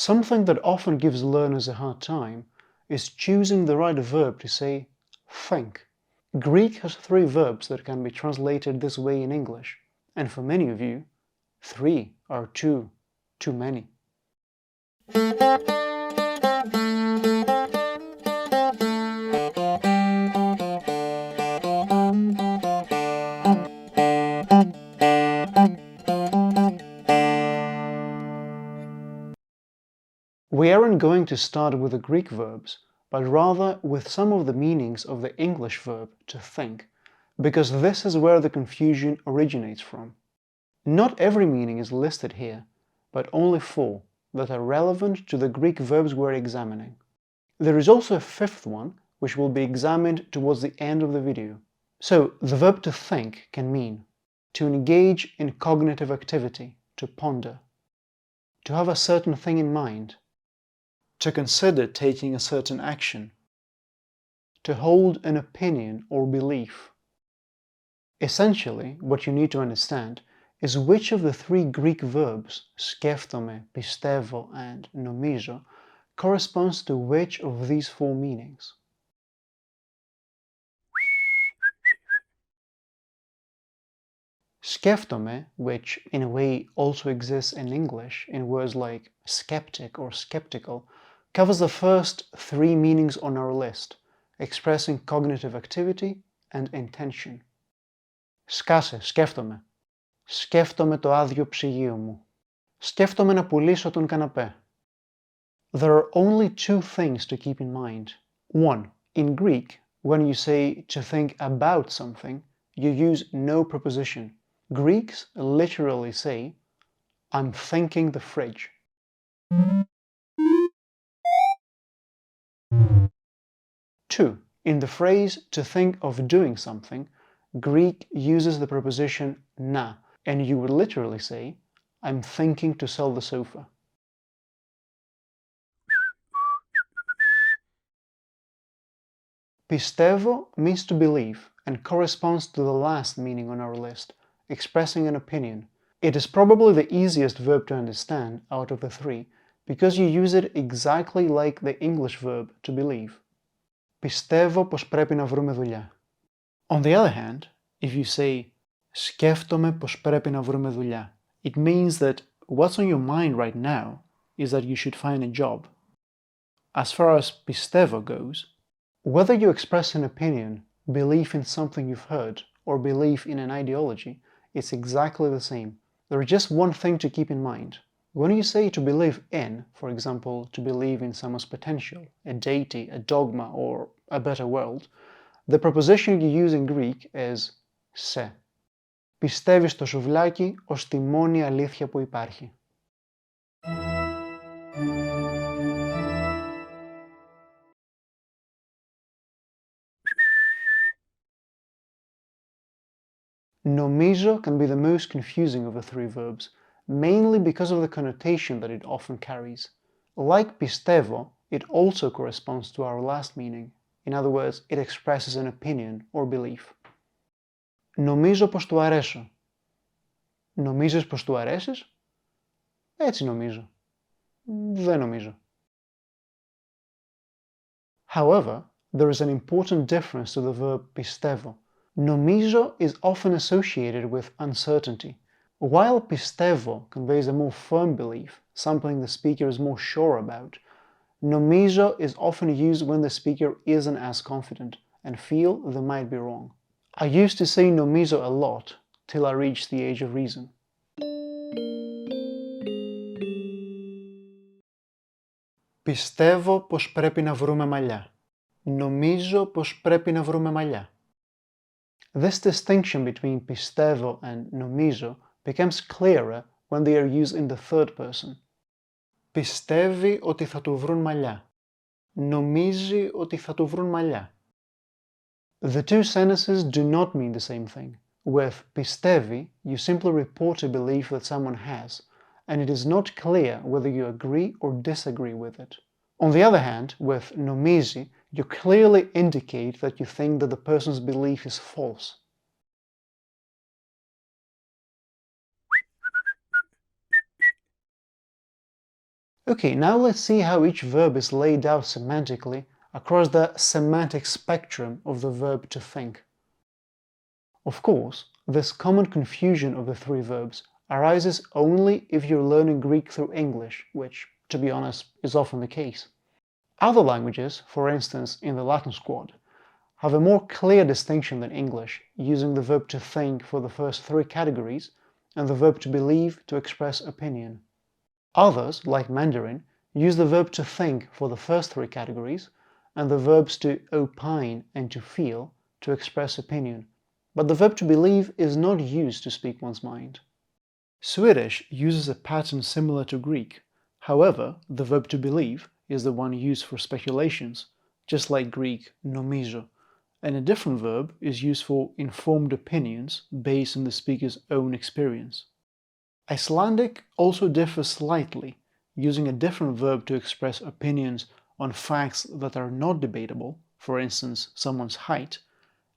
Something that often gives learners a hard time is choosing the right verb to say think. Greek has three verbs that can be translated this way in English, and for many of you, three are too many. We aren't going to start with the Greek verbs, but rather with some of the meanings of the English verb to think, because this is where the confusion originates from. Not every meaning is listed here, but only four that are relevant to the Greek verbs we're examining. There is also a fifth one, which will be examined towards the end of the video. So, the verb to think can mean to engage in cognitive activity, to ponder, to have a certain thing in mind, to consider taking a certain action, to hold an opinion or belief. Essentially, what you need to understand is which of the three Greek verbs, σκέφτομαι, πιστεύω, and νομίζω, corresponds to which of these four meanings. Σκέφτομαι, which in a way also exists in English in words like skeptic or skeptical, covers the first three meanings on our list, expressing cognitive activity and intention. Σκάσε, σκέφτομαι. Σκέφτομαι το άδειο ψυγείο μου. Σκέφτομαι να πουλήσω τον καναπέ. There are only two things to keep in mind. One, in Greek, when you say to think about something, you use no preposition. Greeks literally say, I'm thinking the fridge. Two, in the phrase to think of doing something, Greek uses the preposition na, and you would literally say, I'm thinking to sell the sofa. Πιστεύω means to believe and corresponds to the last meaning on our list, expressing an opinion. It is probably the easiest verb to understand out of the three, because you use it exactly like the English verb to believe. Πιστεύω πως πρέπει να βρούμε δουλειά. On the other hand, if you say σκέφτομαι πως πρέπει να βρούμε δουλειά, it means that what's on your mind right now is that you should find a job. As far as πιστεύω goes, whether you express an opinion, belief in something you've heard, or belief in an ideology, it's exactly the same. There is just one thing to keep in mind. When you say to believe in, for example, to believe in someone's potential, a deity, a dogma, or a better world, the preposition you use in Greek is σε. Πιστεύεις το σουβλάκι ως τη μόνη αλήθεια που υπάρχει. Νομίζω can be the most confusing of the three verbs, mainly because of the connotation that it often carries. Like πιστεύω, it also corresponds to our last meaning. In other words, it expresses an opinion or belief. Νομίζω πως του αρέσω. Νομίζεις πως του αρέσεις? Έτσι νομίζω. Δεν νομίζω. However, there is an important difference to the verb πιστεύω. Νομίζω is often associated with uncertainty, while πιστεύω conveys a more firm belief, something the speaker is more sure about. Νομίζω is often used when the speaker isn't as confident and feel they might be wrong. I used to say νομίζω a lot till I reached the age of reason. Πιστεύω πως πρέπει να βρούμε μαλλιά. Νομίζω πως πρέπει να βρούμε μαλλιά. This distinction between πιστεύω and νομίζω becomes clearer when they are used in the third person. Πιστεύει ότι θα του βρουν μαλλιά. Νομίζει ότι θα του βρουν μαλλιά. The two sentences do not mean the same thing. With πιστεύει, you simply report a belief that someone has, and it is not clear whether you agree or disagree with it. On the other hand, with νομίζει, you clearly indicate that you think that the person's belief is false. Okay, now let's see how each verb is laid out semantically across the semantic spectrum of the verb to think. Of course, this common confusion of the three verbs arises only if you're learning Greek through English, which, to be honest, is often the case. Other languages, for instance in the Latin squad, have a more clear distinction than English, using the verb to think for the first three categories and the verb to believe to express opinion. Others, like Mandarin, use the verb to think for the first three categories and the verbs to opine and to feel to express opinion, but the verb to believe is not used to speak one's mind. Swedish uses a pattern similar to Greek. However, the verb to believe is the one used for speculations, just like Greek nomizo, and a different verb is used for informed opinions based on the speaker's own experience. Icelandic also differs slightly, using a different verb to express opinions on facts that are not debatable, for instance someone's height,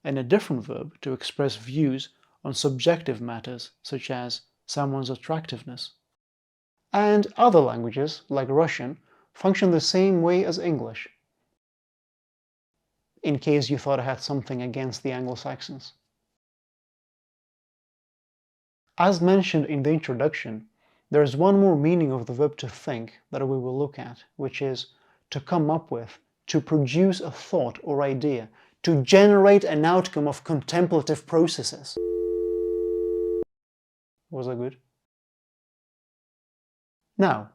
and a different verb to express views on subjective matters such as someone's attractiveness. And other languages, like Russian, function the same way as English, in case you thought I had something against the Anglo-Saxons. As mentioned in the introduction, there is one more meaning of the verb to think that we will look at, which is to come up with, to produce a thought or idea, to generate an outcome of contemplative processes. Was that good? Now,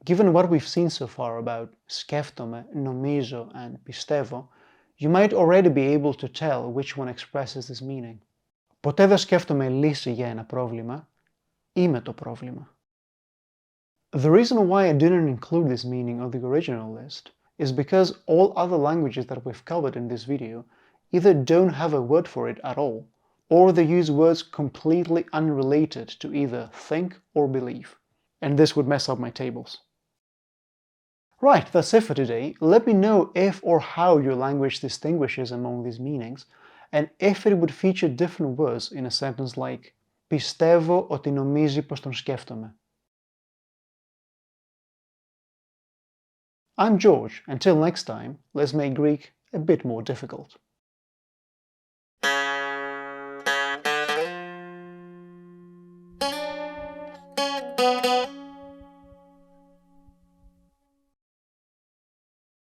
given what we've seen so far about σκέφτομαι, νομίζω, and πιστεύω, you might already be able to tell which one expresses this meaning. Ποτέ δεν σκέφτομαι λύση για ένα πρόβλημα, είμαι το πρόβλημα. The reason why I didn't include this meaning on the original list is because all other languages that we've covered in this video either don't have a word for it at all, or they use words completely unrelated to either think or believe. And this would mess up my tables. Right, that's it for today. Let me know if or how your language distinguishes among these meanings, and if it would feature different words in a sentence like πιστεύω ότι νομίζει πως τον σκέφτομαι. I'm George. Until next time, let's make Greek a bit more difficult.